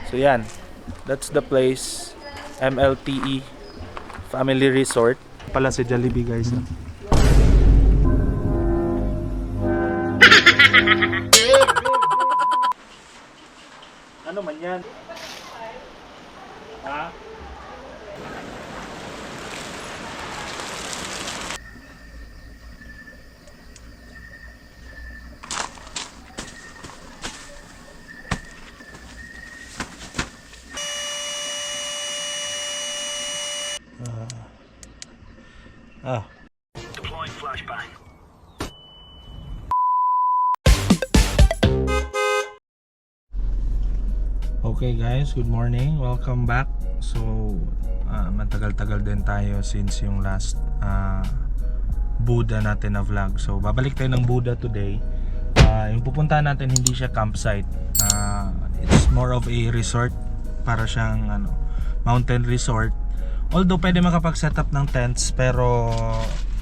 So yan, that's the place, MLTE Family Resort. Pala si Jollibee guys. Ano man yan? Ha? Deploying flashbang. Okay guys, good morning. Welcome back. So, matagal-tagal din tayo since yung last Buddha natin na vlog. So, babalik tayo ng Buddha today. Yung pupuntahan natin hindi siya campsite. It's more of a resort. Para siyang mountain resort. Although pwede makapag-setup ng tents, pero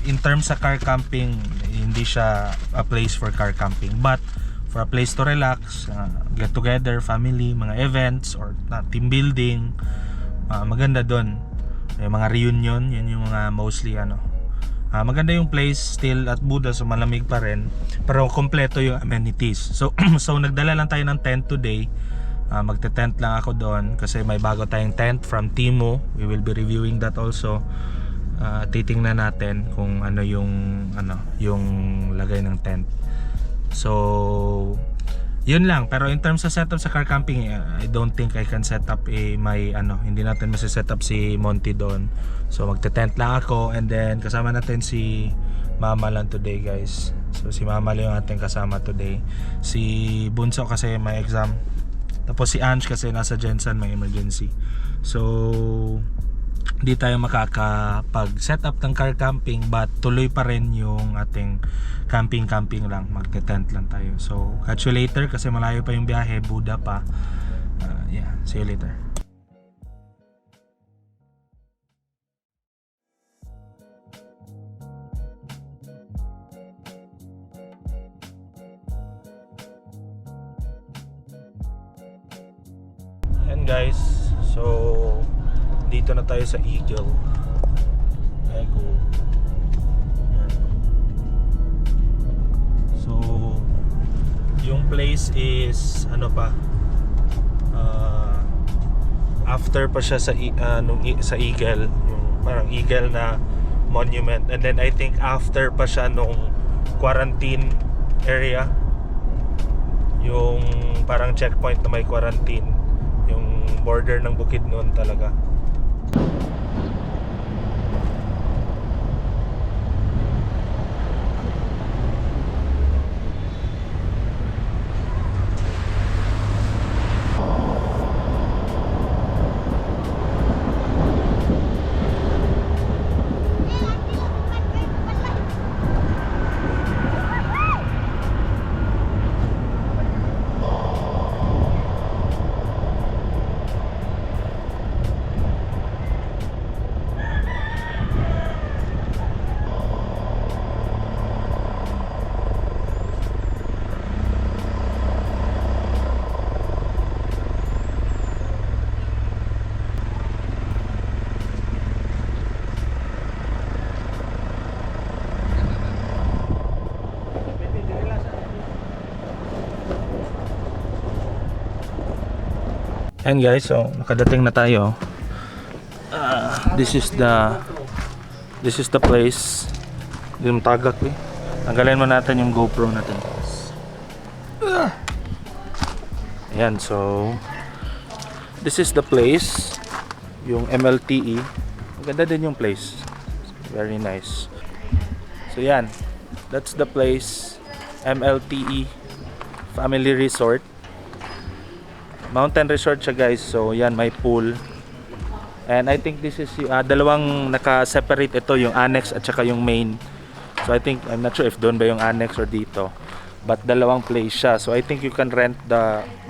in terms sa car camping, hindi siya a place for car camping. But for a place to relax, get together, family, mga events or team building, maganda doon. Yung mga reunion, yun yung mga mostly maganda yung place still at Buddha, so malamig pa rin, pero kompleto yung amenities. So so nagdala lang tayo ng tent today. Magte-tent lang ako doon kasi may bago tayong tent from Timo. We will be reviewing that also. Titingnan natin kung ano yung lagay ng tent. So yun lang. Pero in terms of setup sa car camping, I don't think I can set up hindi natin masi-set up si Monty doon. So magte-tent lang ako, and then kasama natin si Mama lang today guys. So si Mama lang yung ating kasama today. Si Bunso kasi may exam. Tapos si Ange kasi nasa Jensen, may emergency. So hindi tayo makakapag-set up ng car camping, but tuloy pa rin yung ating camping lang, magte-tent lang tayo. So catch you later kasi malayo pa yung biyahe, Buddha pa. Yeah, see you later. Yan guys, so dito na tayo sa Eagle. Ego. Yan. So yung place is after pa siya sa sa Eagle, yung parang Eagle na monument, and then I think after pa siya nung quarantine area, yung parang checkpoint na may quarantine, yung border ng Bukidnon talaga. And guys, so nakadating na tayo. This is the place. Yung tagak eh. Tanggalin mo natin yung GoPro natin. Ayan, so this is the place. Yung MLTE. Maganda din yung place. Very nice. So yan, that's the place, MLTE Family Resort. Mountain resort siya guys. So yan, may pool. And I think this is dalawang naka-separate ito, yung annex at saka yung main. So I think, I'm not sure if doon ba yung annex or dito, but dalawang place siya. So I think you can rent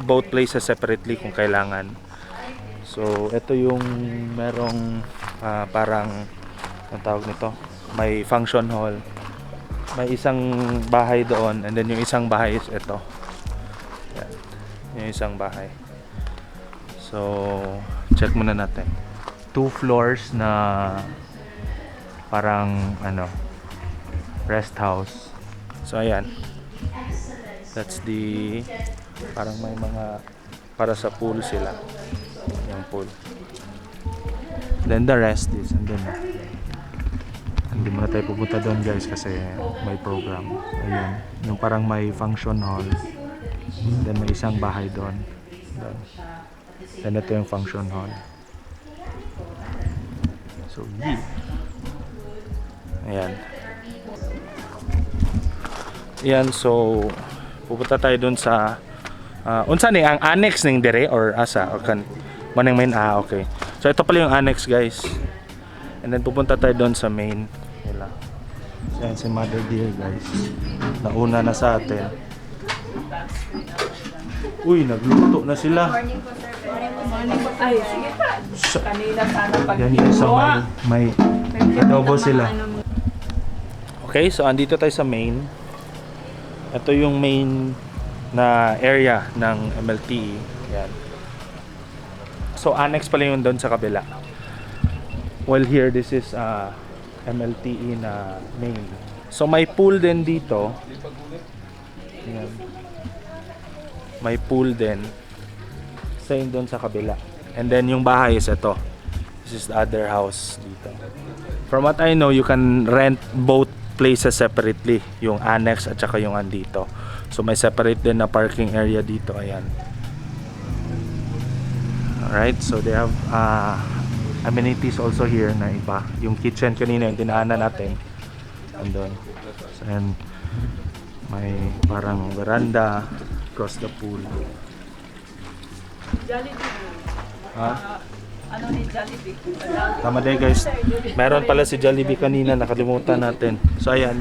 both places separately kung kailangan. So ito yung merong parang ang tawag nito, may function hall. May isang bahay doon, and then yung isang bahay is ito. Yan. Yung isang bahay. So So, check muna natin. 2 floors na parang ano, rest house. So, ayan. That's the parang may mga para sa pool sila. Yung pool. Then the rest is andun na. Hindi muna tayo pupunta doon guys kasi may program. Ayun. Yung parang may function hall. Then may isang bahay doon. Then ito yung function hall. So, yeah. Ayan. Ayan, so pupunta tayo doon sa unsa ni ang annex ning dire or asa or kan manang main okay. So ito pala yung annex guys. And then pupunta tayo doon sa main nila. So yan si Mother Dear guys. Nauna na sa atin. Uy, nagluto na sila. Morning po, sir. Ay, sige pa. Kanina sana pag yan yung sa may adobo sila. Okay, so andito tayo sa main. Ito yung main na area ng MLTE. Yan. So annex pala yun doon sa kabila. Well here, this is MLTE na main. So may pool din dito. Yan. May pool din. Same doon sa kabila. And then yung bahay is ito. This is the other house dito. From what I know, you can rent both places separately. Yung annex at saka yung andito. So may separate din na parking area dito. Ayan. Alright, so they have amenities also here na iba. Yung kitchen kanina yung dinaanan natin. Andun. So, and may parang veranda across the pool. Jollibee. Ha? Ano ni Jollibee? Tama din guys. Meron pala si Jollibee kanina, nakalimutan natin. So ayan.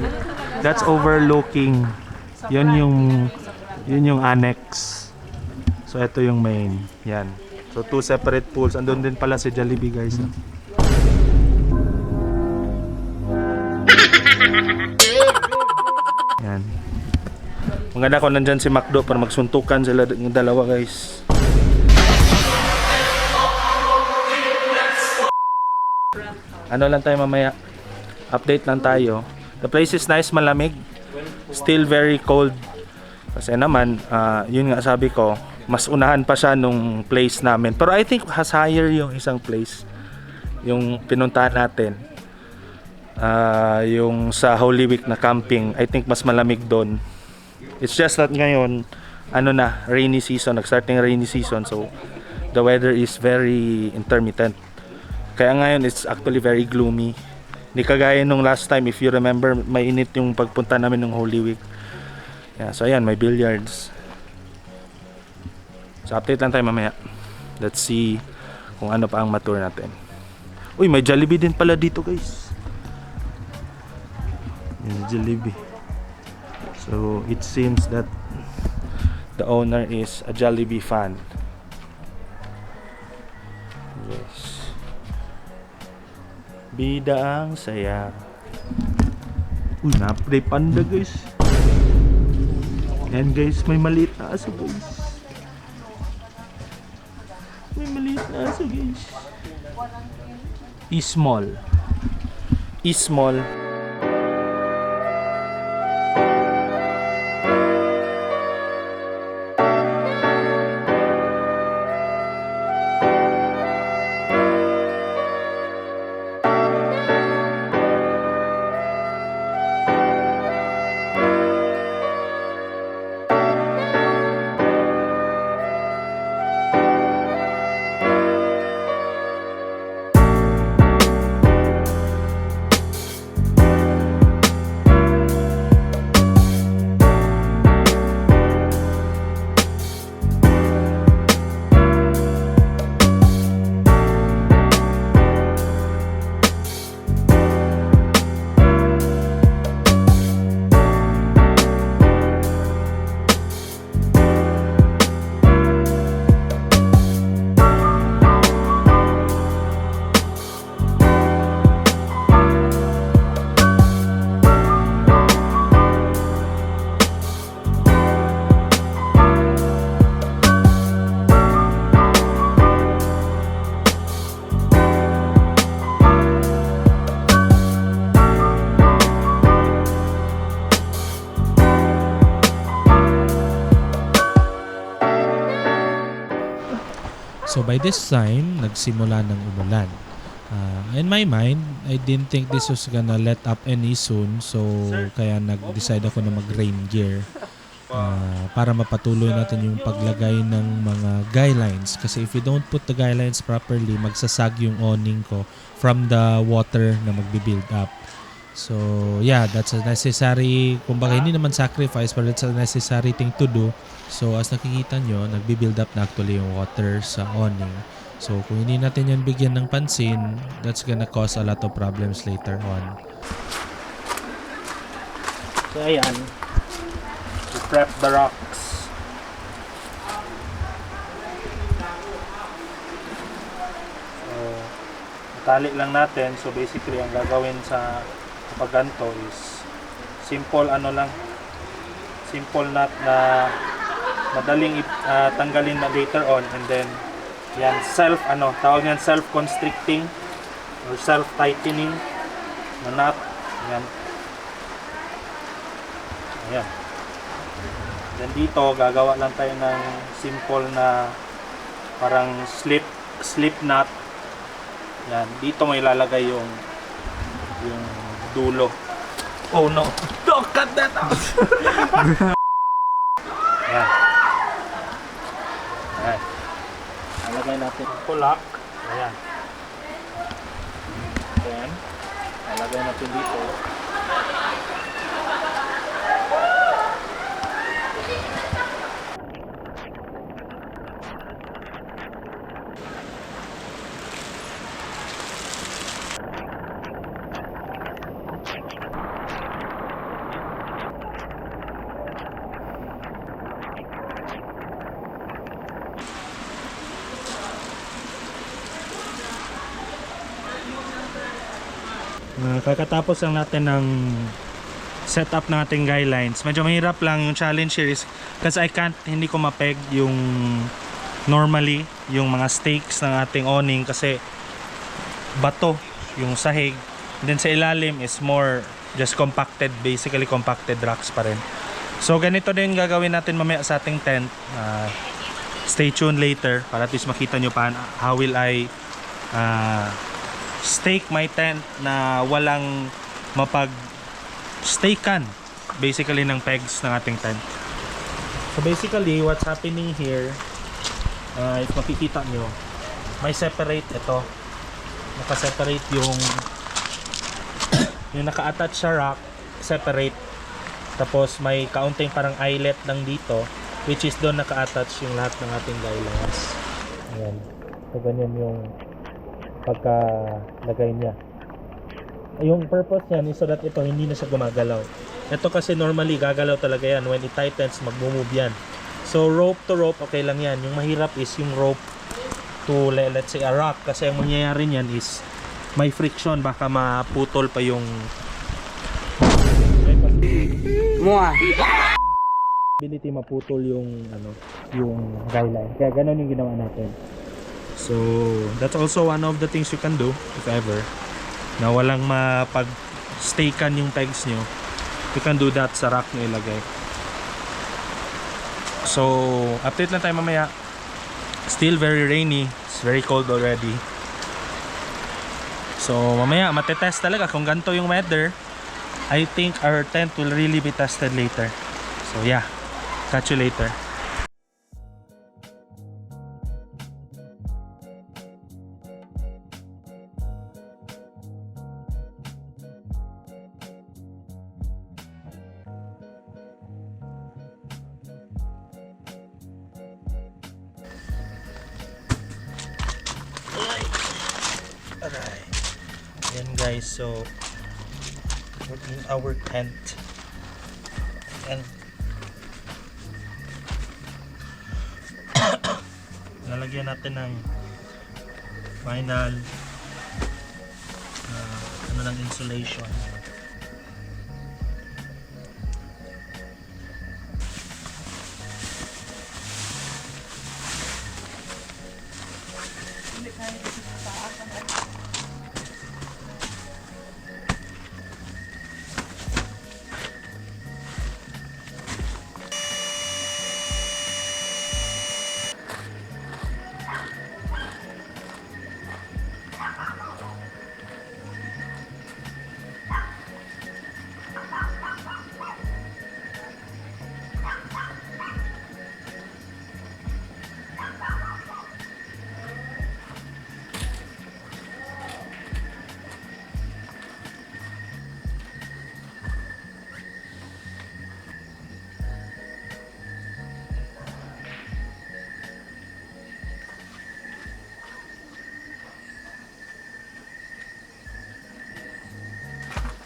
That's overlooking. Yun yung annex. So ito yung main. Yan. So 2 separate pools. Andun din pala si Jollibee guys. Yan. Maganda ko nandyan si McDo para magsuntukan sila ng dalawa guys. Ano lang tayo mamaya. Update lang tayo. The place is nice, malamig. Still very cold. Kasi naman, yun nga sabi ko, mas unahan pa siya nung place namin. Pero I think has higher yung isang place. Yung pinuntahan natin. Yung sa Holy Week na camping, I think mas malamig doon. It's just that ngayon, rainy season, nag-starting rainy season. So, the weather is very intermittent. Kaya ngayon, it's actually very gloomy. Hindi kagaya nung last time, if you remember, mainit yung pagpunta namin ng Holy Week. Yeah, so ayan, may billiards. So update lang tayo mamaya. Let's see kung ano pa ang matur natin. Uy, may Jollibee din pala dito guys. May Jollibee. So it seems that the owner is a Jollibee fan. Yes. Bida ang saya. Uy, napre panda guys. And guys, may maliit na aso guys. May maliit na aso guys. Small. Small. So by this time, nagsimula ng umulan. In my mind, I didn't think this was gonna let up any soon. So kaya nag-decide ako na mag-rain gear para mapatuloy natin yung paglagay ng mga guy lines. Kasi if you don't put the guy lines properly, magsasag yung awning ko from the water na magbi-build up. So yeah, that's a necessary, kumbaga hindi naman sacrifice, but it's a necessary thing to do. So as nakikita nyo, nagbi-build up na actually yung water sa awning. So kung hindi natin yan bigyan ng pansin, that's gonna cause a lot of problems later on. So ayan, we prep the rocks. So tali lang natin. So basically ang gagawin sa kapag ganito is simple simple knot na madaling tanggalin na later on, and then yan tawag yan self-constricting or self-tightening na knot. Ayan. Then dito gagawa lang tayo ng simple na parang slip knot. Yan, dito may ilalagay yung dulo. Oh no, don't cut that out. Ayan. Ayan. Nalagay natin kulak. Ayan. Then, nalagay natin dito. Kakatapos lang natin ng setup ng ating guidelines. Medyo mahirap lang yung challenge here is kasi hindi ko mapeg yung normally yung mga stakes ng ating awning kasi bato yung sahig. Then sa ilalim is more just basically compacted rocks pa rin. So ganito din gagawin natin mamaya sa ating tent. Stay tuned later para at least makita nyo pa how will I stake my tent na walang mapag-stakean basically ng pegs ng ating tent. So basically what's happening here, if makikita nyo, may separate ito, naka-separate yung naka-attach sa rock, separate, tapos may kaunting parang eyelet lang dito which is doon naka-attach yung lahat ng ating guidelines. Ayan, so ganyan yung pagkalagay niya. Yung purpose niyan is so that ito hindi na siya gumagalaw. Ito kasi normally gagalaw talaga yan. When it tightens, mag-move yan. So rope to rope, okay lang yan. Yung mahirap is yung rope to let's say a rock, kasi ang mangyayari niyan is may friction, baka maputol pa yung ability maputol yung yung guideline. Kaya ganun yung ginawa natin. So that's also one of the things you can do if ever na walang mapag-stakean yung pegs nyo. You can do that sa rack nyo ilagay. So update lang tayo mamaya. Still very rainy, it's very cold already. So mamaya matetest talaga kung ganito yung weather. I think our tent will really be tested later. So yeah, catch you later. Alright. Yan guys, so we're in our tent and lalagyan natin ng final ng insulation.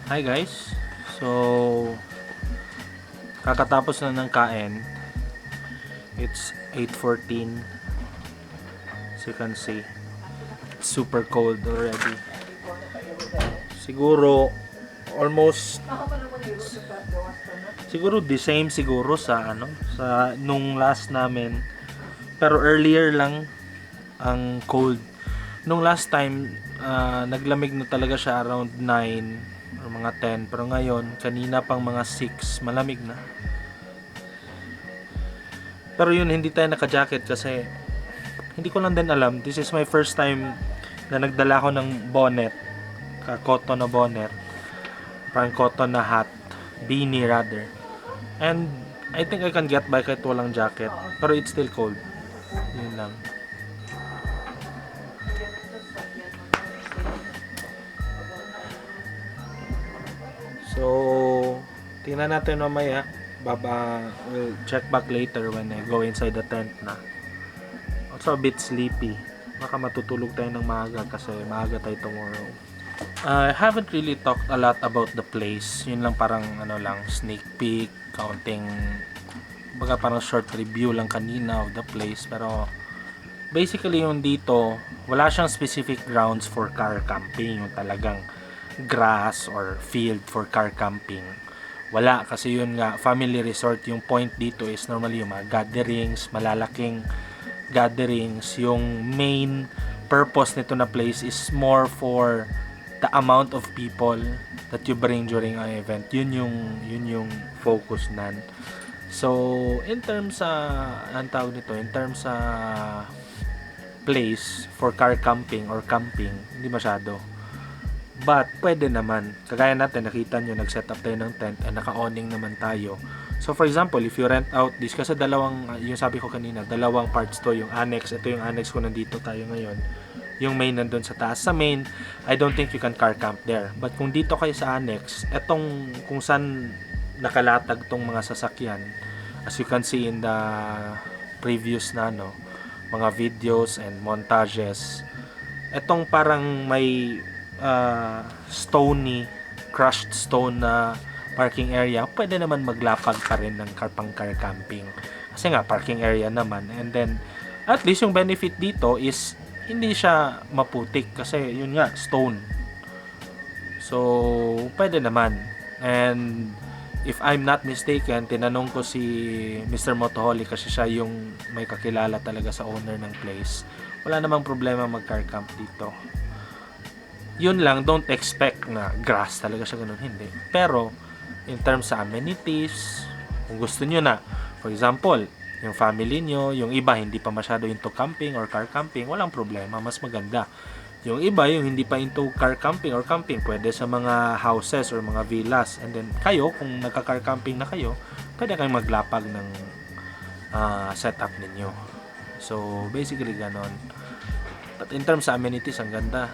Hi guys. So kakatapos na ng kain. It's 8:14. As you can see, it's super cold already. Siguro almost siguro the same siguro sa sa nung last namin. Pero earlier lang ang cold. Nung last time, naglamig na talaga siya around 9 or mga 10. Pero ngayon, kanina pang mga 6, malamig na. Pero yun, hindi tayo naka-jacket kasi hindi ko lang din alam. This is my first time na nagdala ko ng bonnet. Cotton na bonnet. Parang cotton na hat. Beanie rather. And I think I can get by kahit walang jacket. Pero it's still cold. Yun lang. So, tingnan natin mamaya. We'll check back later when I go inside the tent na. Also a bit sleepy. Baka matutulog tayo ng maaga kasi maaga tayo tomorrow. I haven't really talked a lot about the place. Yun lang parang sneak peek, counting, baga parang short review lang kanina of the place. Pero basically yung dito, wala siyang specific grounds for car camping. Yung talagang grass or field for car camping. Wala, kasi yun nga, family resort. Yung point dito is normally yung mga gatherings, malalaking gatherings. Yung main purpose nito na place is more for the amount of people that you bring during an event. Yun yung focus nan. So, in terms ang tawag nito, in terms place for car camping or camping, hindi masyado. But, pwede naman. Kagaya natin, nakita nyo, nag-set up tayo ng tent and naka-awning naman tayo. So, for example, if you rent out this, kasi yung sabi ko kanina, dalawang parts to, yung annex. Ito yung annex ko, nandito tayo ngayon. Yung main nandun sa taas. Sa main, I don't think you can car camp there. But kung dito kayo sa annex, etong kung saan nakalatag tong mga sasakyan, as you can see in the previous mga videos and montages, etong parang may stony, crushed stone na parking area, pwede naman maglapag pa rin ng pang-car camping. Kasi nga, parking area naman. And then, at least yung benefit dito is hindi siya maputik kasi yun nga, stone. So, pwede naman. And if I'm not mistaken, tinanong ko si Mr. Motoholic kasi siya yung may kakilala talaga sa owner ng place. Wala namang problema mag-car camp dito. Yun lang, don't expect na grass talaga siya, ganun, hindi. Pero, in terms sa amenities, kung gusto nyo na, for example, yung family nyo, yung iba hindi pa masyado into camping or car camping, walang problema, mas maganda. Yung iba, yung hindi pa into car camping or camping, pwede sa mga houses or mga villas. And then, kayo, kung nagka-car camping na kayo, pwede kayong maglapag ng setup ninyo. So, basically, ganon. But in terms sa amenities, ang ganda.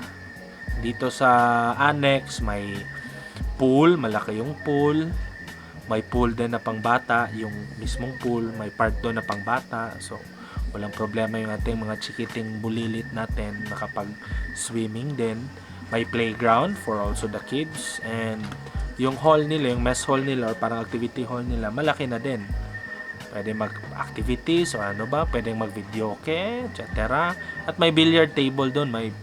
Dito sa annex, may pool, malaki yung pool. May pool din na pangbata, yung mismong pool, may part doon na pangbata. So, walang problema yung ating mga chikiting bulilit natin nakapag-swimming din. May playground for also the kids. And yung hall nila, yung mess hall nila or parang activity hall nila, malaki na din. Pwede mag-activities o pwedeng mag-videoke, etc. At may billiard table doon, may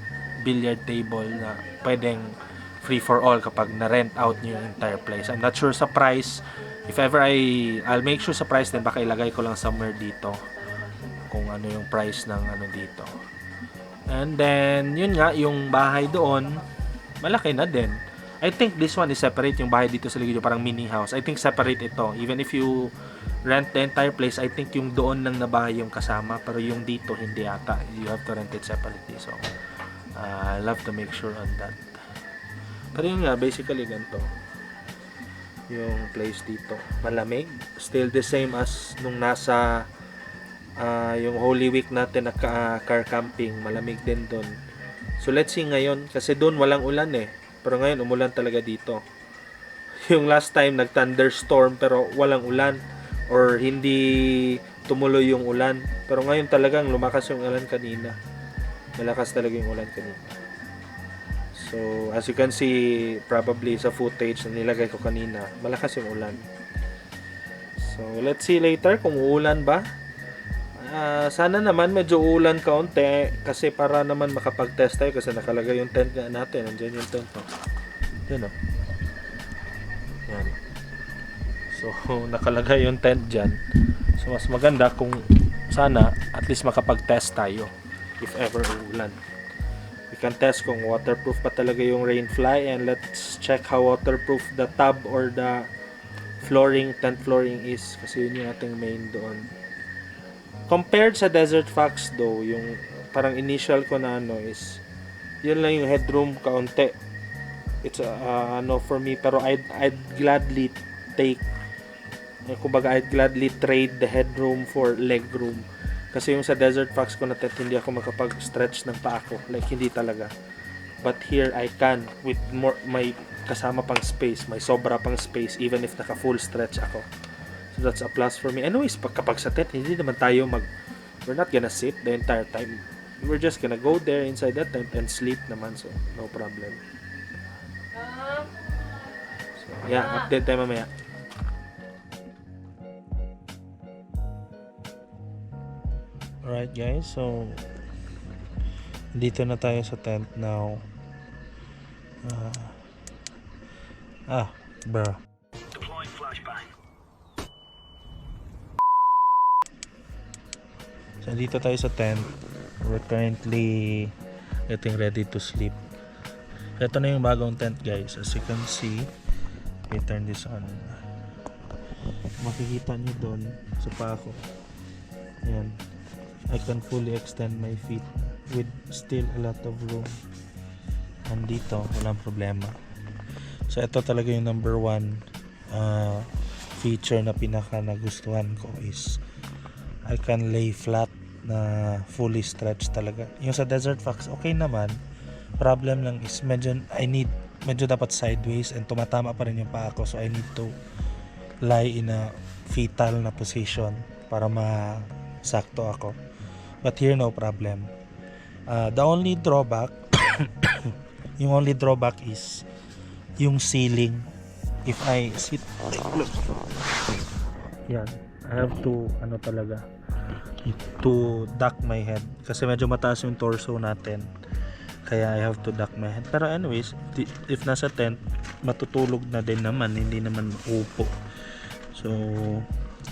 billiard table na pwedeng free for all kapag na-rent out nyo yung entire place. I'm not sure sa price. If ever I'll make sure sa price din, baka ilagay ko lang somewhere dito kung ano yung price ng dito. And then, yun nga, yung bahay doon, malaki na din. I think this one is separate, yung bahay dito sa Ligidyo, parang mini house. I think separate ito. Even if you rent the entire place, I think yung doon lang na bahay yung kasama, pero yung dito, hindi ata. You have to rent it separately. So, I'll have to make sure on that. Pero yun nga, basically ganito yung place dito. Malamig. Still the same as nung nasa yung Holy Week natin na car camping. Malamig din doon. So let's see ngayon. Kasi doon walang ulan eh. Pero ngayon umulan talaga dito. Yung last time nag-thunderstorm pero walang ulan. Or hindi tumuloy yung ulan. Pero ngayon talagang lumakas yung ulan kanina. Malakas talaga yung ulan kanina. So, as you can see, probably sa footage na nilagay ko kanina, malakas yung ulan. So, let's see later kung uulan ba. Sana naman medyo uulan kaunti kasi para naman makapag-test tayo kasi nakalagay yung tent natin. Nandiyan yung tent. No? Yan o. Yan. So, nakalagay yung tent dyan. So, mas maganda kung sana at least makapag-test tayo if ever uulan. We can test kung waterproof pa talaga yung Rainfly, and let's check how waterproof the tub or the flooring, tent flooring is kasi yun yung ating main doon. Compared sa Desert Fox though, yung parang initial ko na ano is yun lang yung headroom kaunti. It's for me, pero I'd gladly take, kumbaga I'd gladly trade the headroom for legroom. Kasi yung sa Desert Fox ko na tent, hindi ako makapag-stretch ng paa ko. Like, hindi talaga. But here, I can with more, may kasama pang space, may sobra pang space, even if naka full stretch ako. So, that's a plus for me. Anyways, kapag sa tent, hindi naman tayo we're not gonna sit the entire time. We're just gonna go there inside that tent and sleep naman. So, no problem. So, yeah, update tayo mamaya. Alright guys, so dito na tayo sa tent now. Bruh. So dito tayo sa tent. We're currently getting ready to sleep. Ito na yung bagong tent guys. As you can see, I turn this on. Makikita nyo doon sa paa ko. Ayan. I can fully extend my feet with still a lot of room. And dito, walang problema. So ito talaga yung number one feature na pinaka nagustuhan ko is I can lay flat na fully stretched talaga. Yung sa Desert Fox, okay naman. Problem lang is medyo dapat sideways and tumatama pa rin yung paa ko, so I need to lie in a fetal na position para masakto ako. But here, no problem. The only drawback yung only drawback is yung ceiling. If I sit, yan, I have to to duck my head kasi medyo mataas yung torso natin, kaya I have to duck my head. Pero anyways, if nasa tent, matutulog na din naman, hindi naman upo. So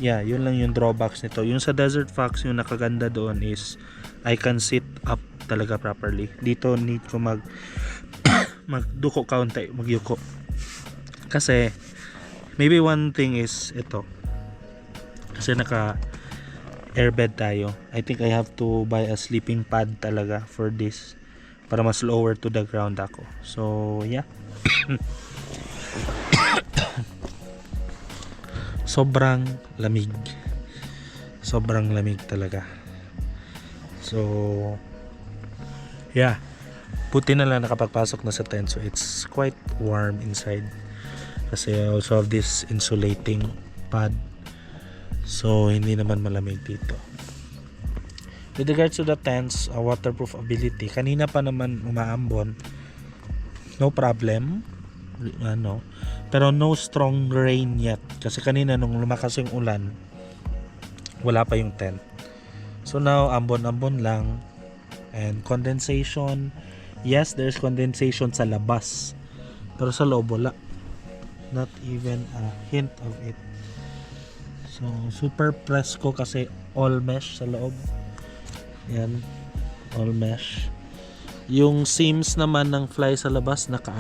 yeah, yun lang yung drawbacks nito. Yung sa Desert Fox, yung nakaganda doon is I can sit up talaga properly. Dito need ko magduko kaunti, magyuko. Kasi maybe one thing is ito. Kasi naka airbed tayo. I think I have to buy a sleeping pad talaga for this para mas lower to the ground ako. So yeah. Sobrang lamig talaga. So yeah, buti na lang nakapagpasok na sa tent, so it's quite warm inside kasi I also have this insulating pad, so hindi naman malamig dito. With regards to the tent's waterproof ability, kanina pa naman umaambon, no problem, pero no strong rain yet kasi kanina nung lumakas yung ulan wala pa yung tent. So now ambon-ambon lang, and condensation, yes, there's condensation sa labas pero sa loob wala, not even a hint of it. So super presko kasi all mesh sa loob. Yan, all mesh. Yung seams naman ng fly sa labas naka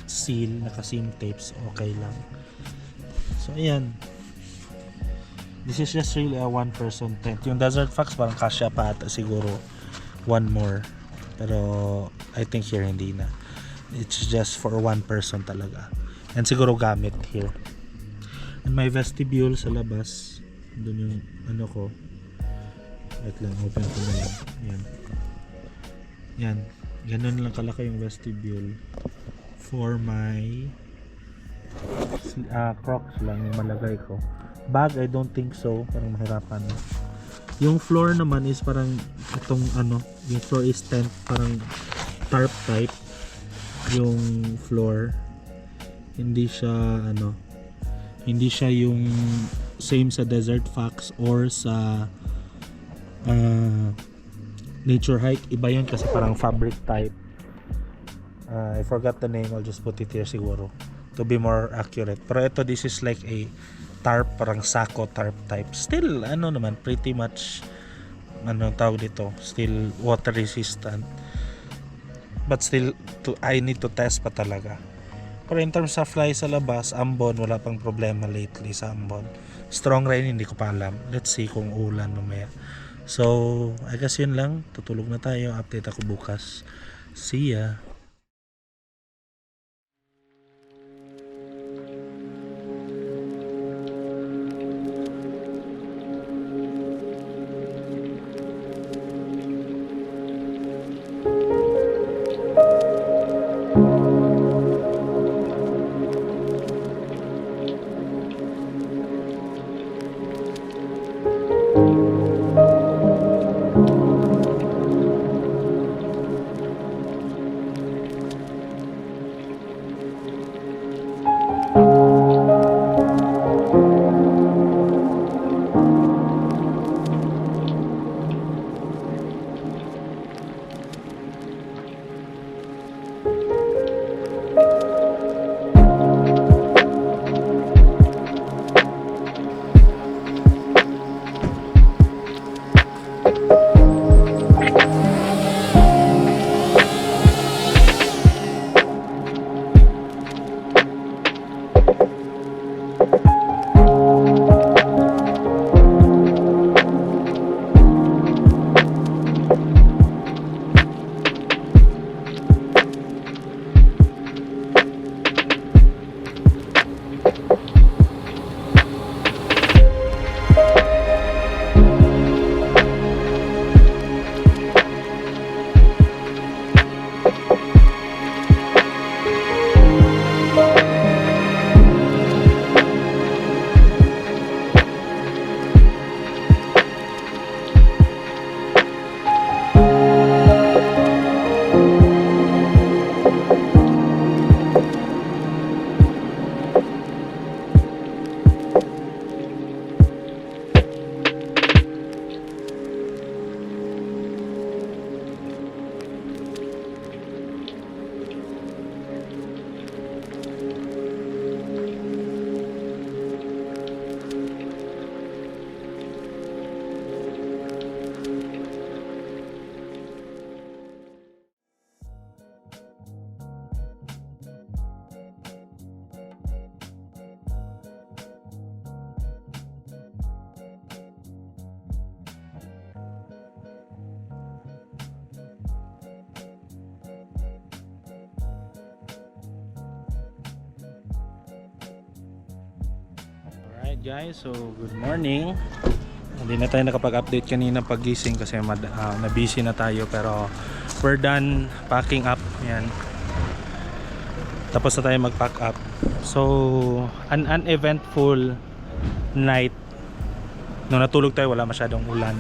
seal, naka seam tapes, okay lang. So ayan, this is just really a one person tent. Yung Desert Fox parang kasya pa ata siguro one more, pero I think here hindi na. It's just for one person talaga, and siguro gamit here. And my vestibule sa labas, doon yung ano ko. Wait lang, open ko na lang. Yan, ganun lang kalaki yung vestibule for my Crocs lang yung malagay ko. Bag, I don't think so, parang mahirapan. Yung floor naman is parang itong ano, yung floor is tent, parang tarp type yung floor. Hindi siya ano, hindi siya yung same sa Desert Fox or sa Nature Hike. Iba yun kasi parang fabric type. I forgot the name, I'll just put it here siguro to be more accurate. Pero ito, this is like a tarp, parang sako tarp type. Still ano naman, pretty much ano tawag dito, still water resistant, but still I need to test pa talaga. Pero in terms of fly sa labas, ambon, wala pang problema lately sa ambon. Strong rain, hindi ko pa alam. Let's see kung ulan mamaya. So I guess yun lang, tutulog na tayo, update ako bukas. See ya. Alright guys, so good morning. Hindi na tayo nakapag-update kanina paggising kasi na-busy na tayo, pero we're done packing up. Yan. Tapos na tayo mag-pack up. So, an uneventful night. Nung natulog tayo, wala masyadong ulan.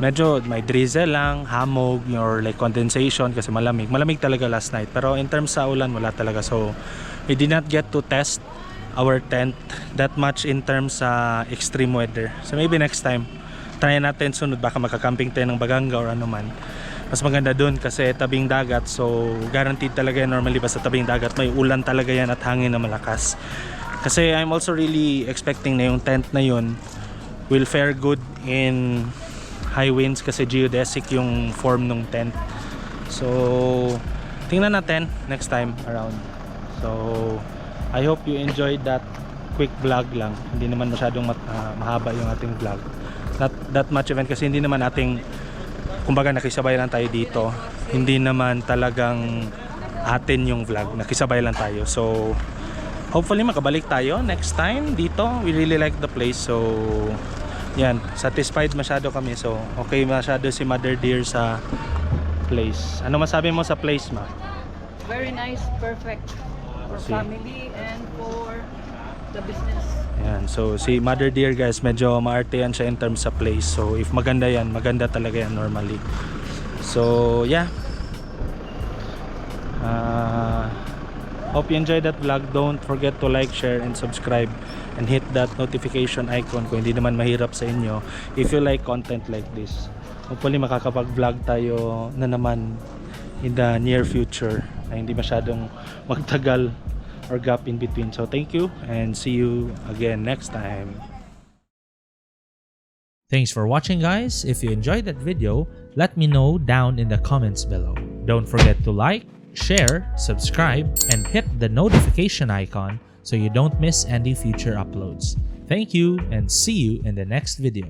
Medyo may drizzle lang, hamog, or like condensation kasi malamig. Malamig talaga last night. Pero in terms sa ulan, wala talaga. So, we did not get to test our tent that much in terms sa extreme weather. So maybe next time try natin sunod, baka magka-camping tayo ng Baganga or ano man. Mas maganda dun kasi tabing dagat, so guaranteed talaga yan. Normally basta tabing dagat may ulan talaga yan at hangin na malakas. Kasi I'm also really expecting na yung tent na yun will fare good in high winds kasi geodesic yung form ng tent. So tingnan natin next time around. So I hope you enjoyed that quick vlog lang. Hindi naman masyadong mahaba yung ating vlog. Not that much event kasi hindi naman ating, kumbaga nakisabay lang tayo dito. Hindi naman talagang atin yung vlog. Nakisabay lang tayo. So hopefully makabalik tayo next time dito. We really like the place. So yan, satisfied masyado kami. So okay masyado si Mother Dear sa place. Ano masabi mo sa place, ma? Very nice, perfect for See? family and for the business. Ayan, so si Mother Deer guys, medyo maarte yan siya in terms sa place. So if maganda yan, maganda talaga yan normally. So yeah, hope you enjoyed that vlog. Don't forget to like, share, and subscribe, and hit that notification icon kung hindi naman mahirap sa inyo if you like content like this. Hopefully makakapag-vlog tayo na naman in the near future na hindi masyadong magtagal or gap in between. So thank you and see you again next time. Thanks for watching, guys. If you enjoyed that video, let me know down in the comments below. Don't forget to like, share, subscribe, and hit the notification icon so you don't miss any future uploads. Thank you and see you in the next video.